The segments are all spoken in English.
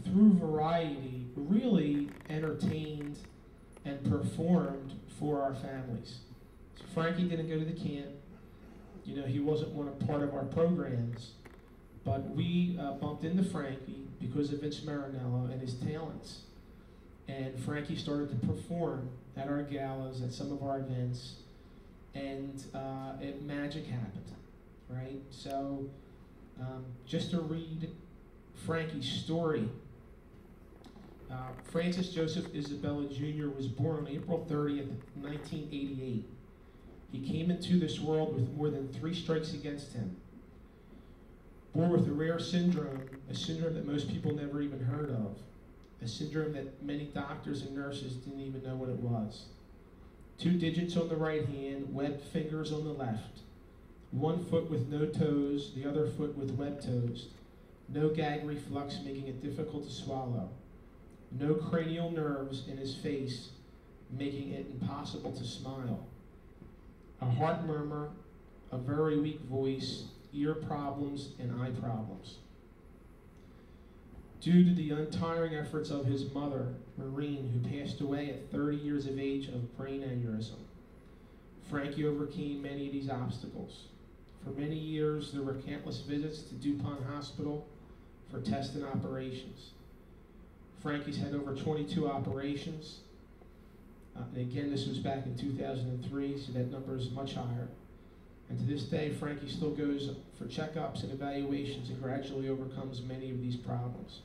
through variety, really entertained and performed for our families. So Frankie didn't go to the camp. You know, he wasn't part of our programs, but we bumped into Frankie because of Vince Marinello and his talents. And Frankie started to perform at our galas, at some of our events, and magic happened, right? So just to read Frankie's story, Francis Joseph Isabella Jr. was born on April 30th, 1988. He came into this world with more than 3 strikes against him. Born with a rare syndrome, a syndrome that most people never even heard of, a syndrome that many doctors and nurses didn't even know what it was. 2 digits on the right hand, webbed fingers on the left. 1 foot with no toes, the other foot with webbed toes. No gag reflux, making it difficult to swallow. No cranial nerves in his face, making it impossible to smile. A heart murmur, a very weak voice, ear problems, and eye problems. Due to the untiring efforts of his mother, Maureen, who passed away at 30 years of age of brain aneurysm, Frankie overcame many of these obstacles. For many years, there were countless visits to DuPont Hospital for tests and operations. Frankie's had over 22 operations. And again, this was back in 2003, so that number is much higher. And to this day, Frankie still goes for checkups and evaluations and gradually overcomes many of these problems.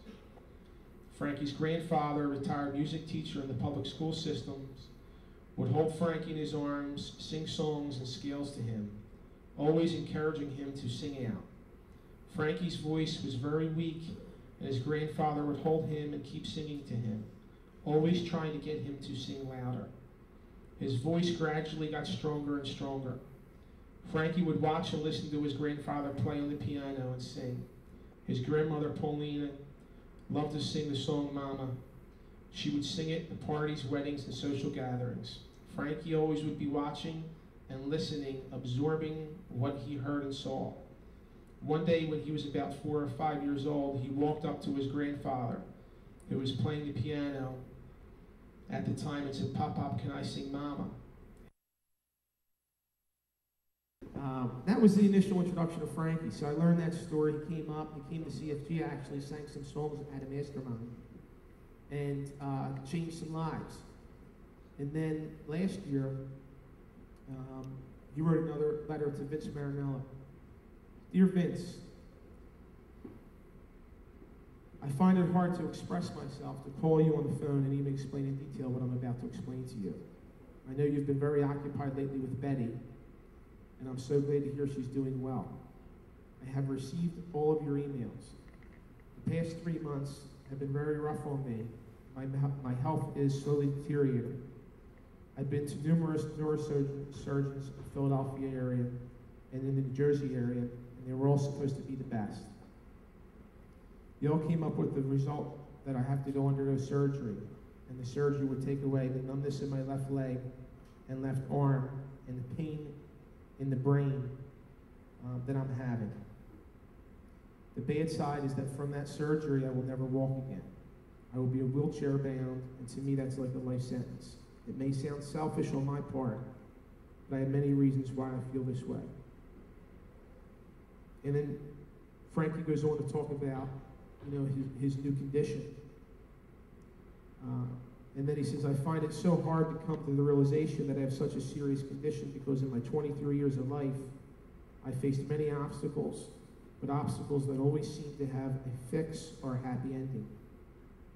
Frankie's grandfather, a retired music teacher in the public school systems, would hold Frankie in his arms, sing songs and scales to him, always encouraging him to sing out. Frankie's voice was very weak, and his grandfather would hold him and keep singing to him, always trying to get him to sing louder. His voice gradually got stronger and stronger. Frankie would watch and listen to his grandfather play on the piano and sing. His grandmother, Paulina, loved to sing the song Mama. She would sing it at parties, weddings, and social gatherings. Frankie always would be watching and listening, absorbing what he heard and saw. One day when he was about 4 or 5 years old, he walked up to his grandfather, who was playing the piano at the time, and said, "Pop, can I sing Mama?" That was the initial introduction of Frankie. So I learned that story. He came up, he came to CFG, actually sang some songs at a mastermind, and changed some lives. And then last year, he wrote another letter to Vince Marinello. Dear Vince, I find it hard to express myself, to call you on the phone and even explain in detail what I'm about to explain to you. I know you've been very occupied lately with Betty, and I'm so glad to hear she's doing well. I have received all of your emails. The past 3 months have been very rough on me. My health is slowly deteriorating. I've been to numerous neurosurgeons in the Philadelphia area and in the New Jersey area, and they were all supposed to be the best. They all came up with the result that I have to go undergo surgery, and the surgery would take away the numbness in my left leg and left arm and the pain in the brain that I'm having. The bad side is that from that surgery, I will never walk again. I will be wheelchair bound, and to me that's like a life sentence. It may sound selfish on my part, but I have many reasons why I feel this way. And then Frankie goes on to talk about, his new condition. And then he says, I find it so hard to come to the realization that I have such a serious condition because in my 23 years of life, I faced many obstacles, but obstacles that always seem to have a fix or a happy ending.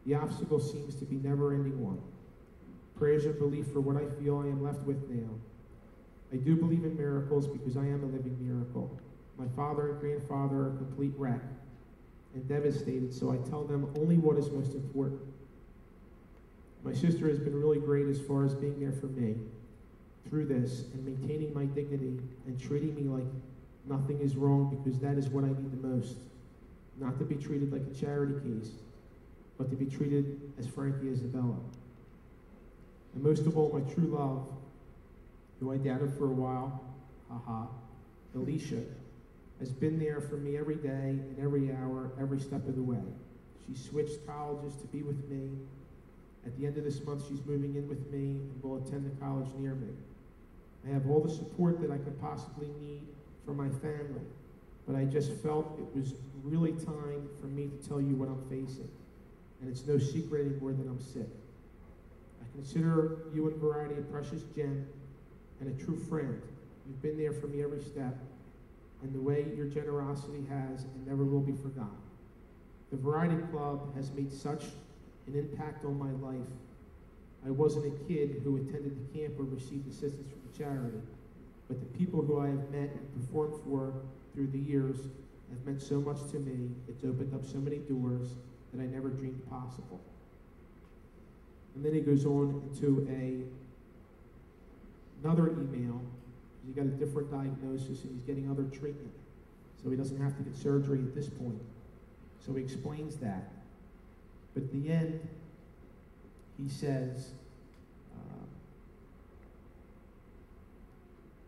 The obstacle seems to be a never-ending one. Prayers and belief for what I feel I am left with now. I do believe in miracles because I am a living miracle. My father and grandfather are a complete wreck and devastated, so I tell them only what is most important. My sister has been really great as far as being there for me through this and maintaining my dignity and treating me like nothing is wrong, because that is what I need the most. Not to be treated like a charity case, but to be treated as Frankie Isabella. And most of all, my true love, who I doubted for a while, Alicia, has been there for me every day and every hour, every step of the way. She switched colleges to be with me. At the end of this month, she's moving in with me and will attend a college near me. I have all the support that I could possibly need from my family, but I just felt it was really time for me to tell you what I'm facing. And it's no secret anymore that I'm sick. I consider you and Variety a precious gem and a true friend. You've been there for me every step, and the way your generosity has and never will be forgotten. The Variety Club has made such an impact on my life. I wasn't a kid who attended the camp or received assistance from the charity, but the people who I have met and performed for through the years have meant so much to me. It's opened up so many doors that I never dreamed possible. And then he goes on into another email. He got a different diagnosis and he's getting other treatment, so he doesn't have to get surgery at this point. So he explains that. But at the end, he says,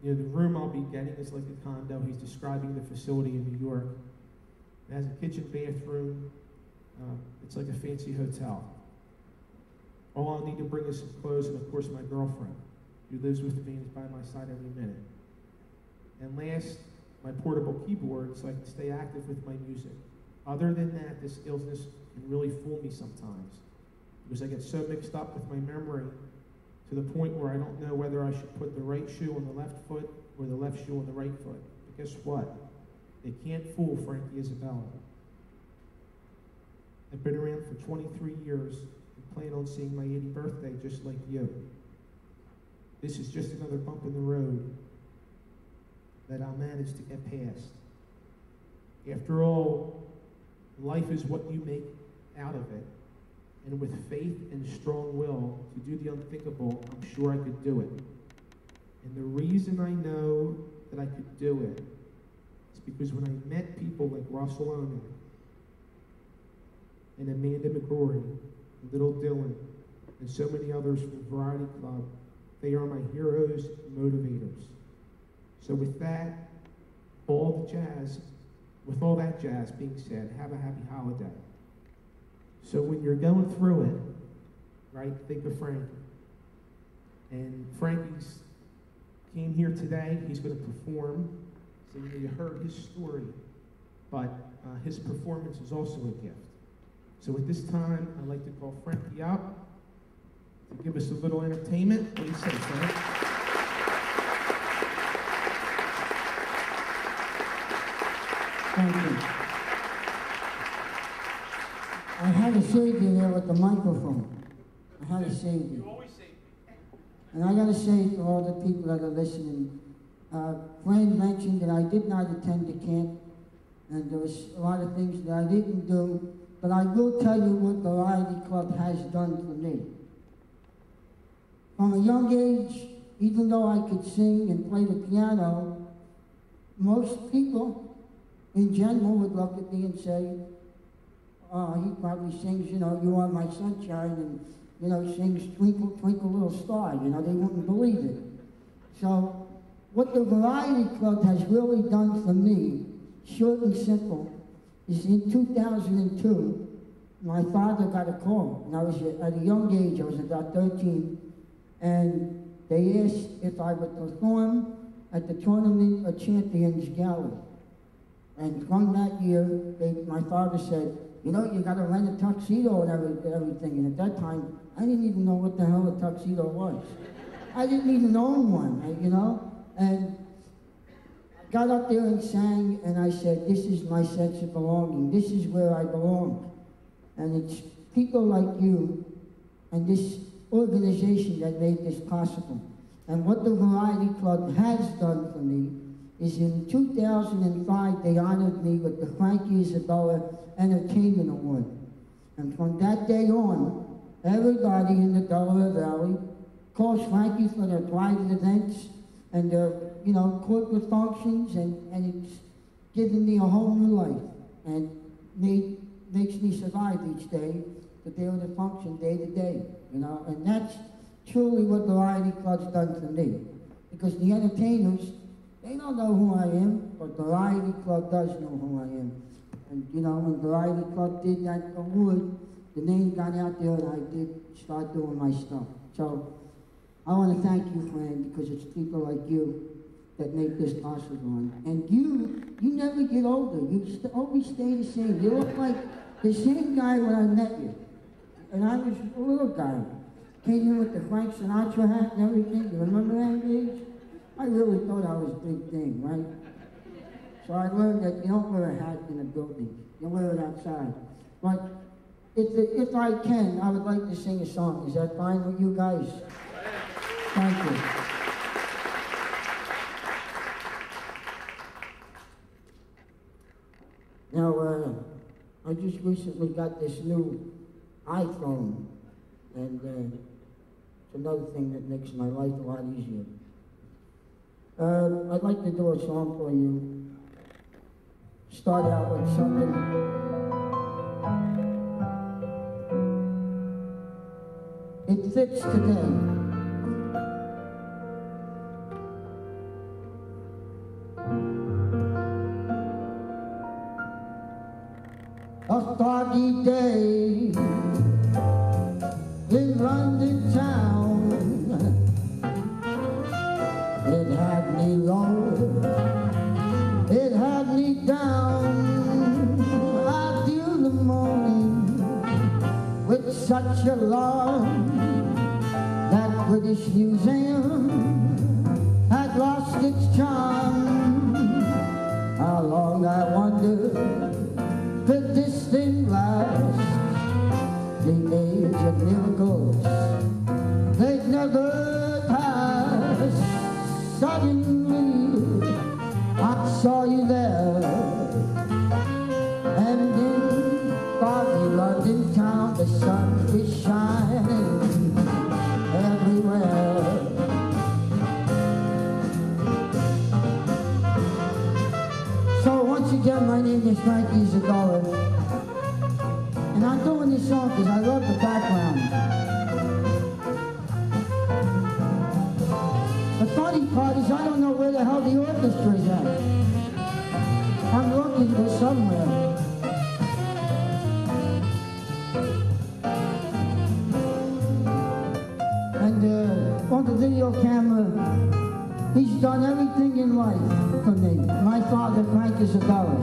the room I'll be getting is like a condo. He's describing the facility in New York. It has a kitchen, bathroom. It's like a fancy hotel. All I'll need to bring is some clothes and, of course, my girlfriend, who lives with me and is by my side every minute. And last, my portable keyboard so I can stay active with my music. Other than that, this illness can really fool me sometimes because I get so mixed up with my memory to the point where I don't know whether I should put the right shoe on the left foot or the left shoe on the right foot. But guess what? They can't fool Frankie Isabella. I've been around for 23 years and plan on seeing my 80th birthday just like you. This is just another bump in the road that I'll manage to get past. After all, life is what you make out of it. And with faith and strong will to do the unthinkable, I'm sure I could do it. And the reason I know that I could do it is because when I met people like Russell Oman and Amanda McGrory, and Little Dylan, and so many others from the Variety Club, they are my heroes and motivators. So with that, with all that jazz being said, have a happy holiday. So when you're going through it, right, think of Frankie. And Frankie's came here today. He's going to perform. So you heard his story, but his performance is also a gift. So at this time, I'd like to call Frankie up to give us a little entertainment. What do you say, Frank? Thank you. I had to save you there with the microphone. I had to save you. You always save me. And I got to say to all the people that are listening, Fran mentioned that I did not attend the camp, and there was a lot of things that I didn't do, but I will tell you what the Variety Club has done for me. From a young age, even though I could sing and play the piano, most people in general would look at me and say, oh, he probably sings, You Are My Sunshine, and, sings Twinkle, Twinkle, Little Star. They wouldn't believe it. So what the Variety Club has really done for me, short and simple, is in 2002, my father got a call, and I was at a young age, I was about 13, and they asked if I would perform at the Tournament of Champions Gala. And from that year, my father said, you got to rent a tuxedo and everything. And at that time, I didn't even know what the hell a tuxedo was. I didn't even own one, And I got up there and sang, and I said, this is my sense of belonging. This is where I belong. And it's people like you and this organization that made this possible. And what the Variety Club has done for me is in 2005, they honored me with the Frankie Isabella Entertainment Award. And from that day on, everybody in the Delaware Valley calls Frankie for their private events and their, corporate functions, and it's given me a whole new life and makes me survive each day to be able to function day to day, and that's truly what Variety Club's done for me. Because the entertainers, they don't know who I am, but Variety Club does know who I am. And you know, when Variety Club did that award, the name got out there and I did start doing my stuff. So I want to thank you, Fran, because it's people like you that make this possible. And you never get older. You always stay the same. You look like the same guy when I met you. And I was a little guy. Came in with the Frank Sinatra hat and everything. You remember that age? I really thought I was a big thing, right? So I learned that you don't wear a hat in a building. You wear it outside. But if I can, I would like to sing a song. Is that fine with you guys? Thank you. Now, I just recently got this new iPhone, and it's another thing that makes my life a lot easier. I'd like to do a song for you. Start out with something. It fits today. A foggy day in London town. It had me low, it had me down. I feel the morning with such alarm. That British Museum had lost its charm. How long, I wonder, could this thing last? The age of miracles, they'd never pass. Suddenly, I saw you there, and in foggy London town, the sun is shining everywhere. So once again, my name is Frankie Isabella, and I'm doing this song because I love the background. The funny part is I don't know where the hell the orchestra is at. I'm looking for somewhere. And on the video camera, he's done everything in life for me. My father, Frankie Isabella.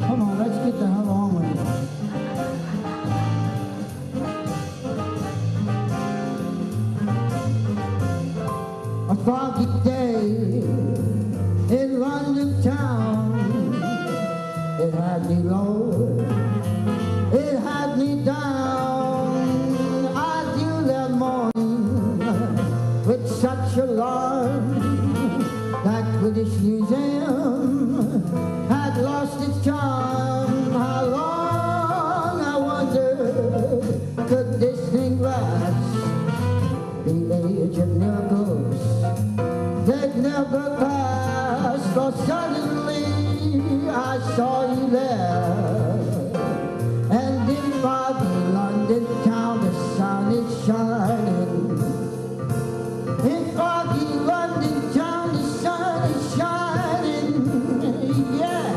Come on, let's get the hell on with it. A foggy day in London town. It had me low, it had me down. I knew that morning with such alarm. That British Museum had lost its charm. How long, I wonder, could this thing last? The age of miracles, they'd never pass. For suddenly I saw you there, and in foggy London town the sun is shining. In foggy London town the sun is shining. Yeah,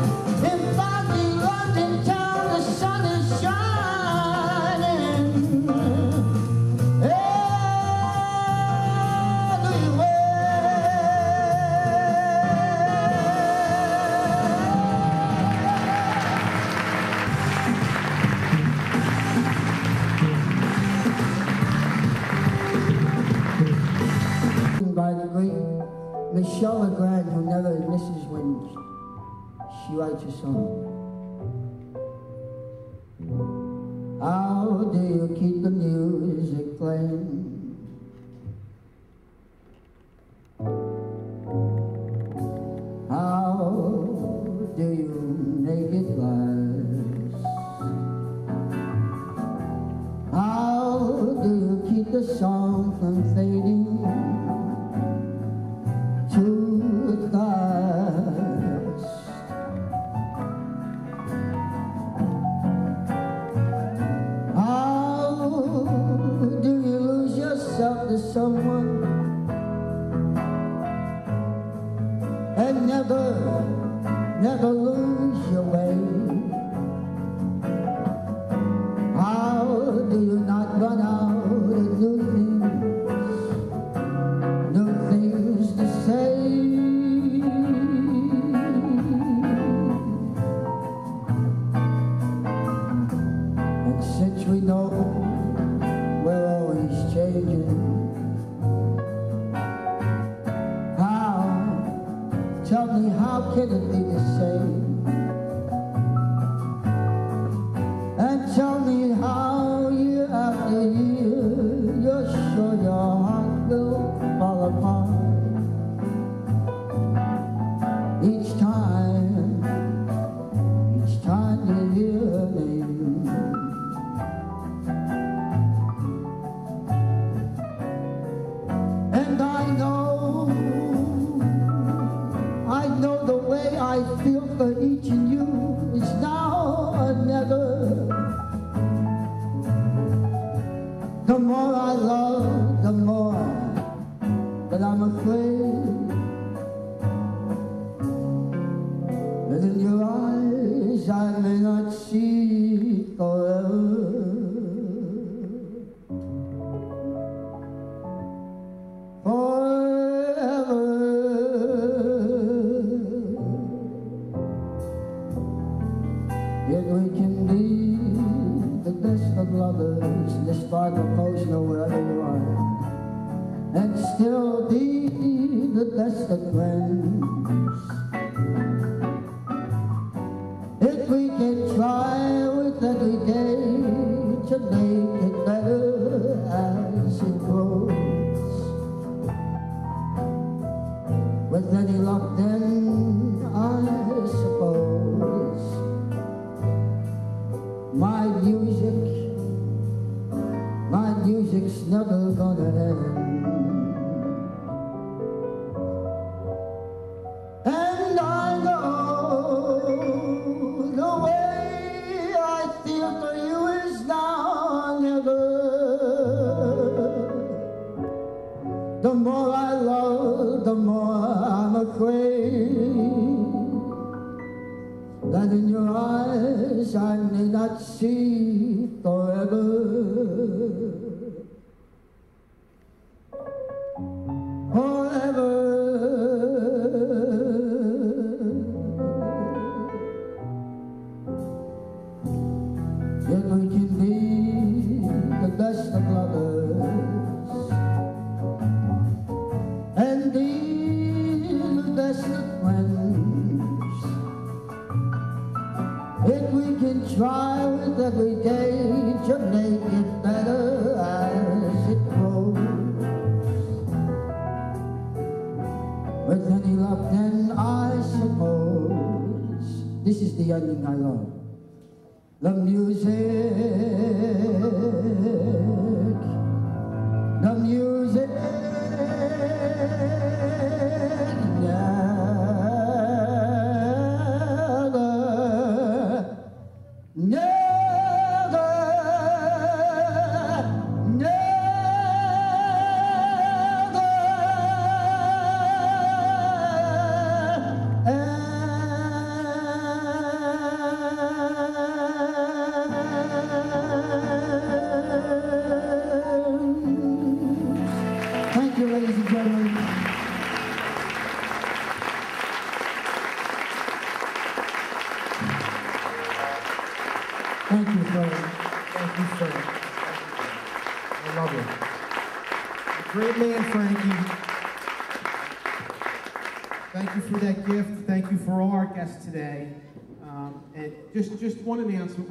in foggy London town the sun is shining. By the great Michelle Legrand, who never misses when she writes a song. How do you keep the music playing? How do you make it last? How do you keep the song from fading to the past? someone and never lose your way. How do you not run out of new things to say? And since we know we're always changing, tell me, how can it be the same? And tell me how year after year you're sure your heart will fall apart each time you hear her name. And I know the way I feel for each of you is now or never. The more I love, the more that I'm afraid that in your eyes I may not see forever. Yet we can be the best of lovers, despite the post know wherever you are, and still be the best of friends. If we can try with every day to make it better as it grows, with any luck then I suppose my music's never gonna end. And I know the way I feel for you is now or never. The more I love, the more I'm afraid that in your eyes I may not see forever. Forever. Yet we can be the best of lovers and be the best of friends. If we can try with every day to make it better as it grows, with any luck then I suppose this is the ending I love. The music, Thank you, ladies and gentlemen. Thank you, Fred. Thank you, Fred. I love it. Great man, Frankie. Thank you for that gift. Thank you for all our guests today. And just one announcement.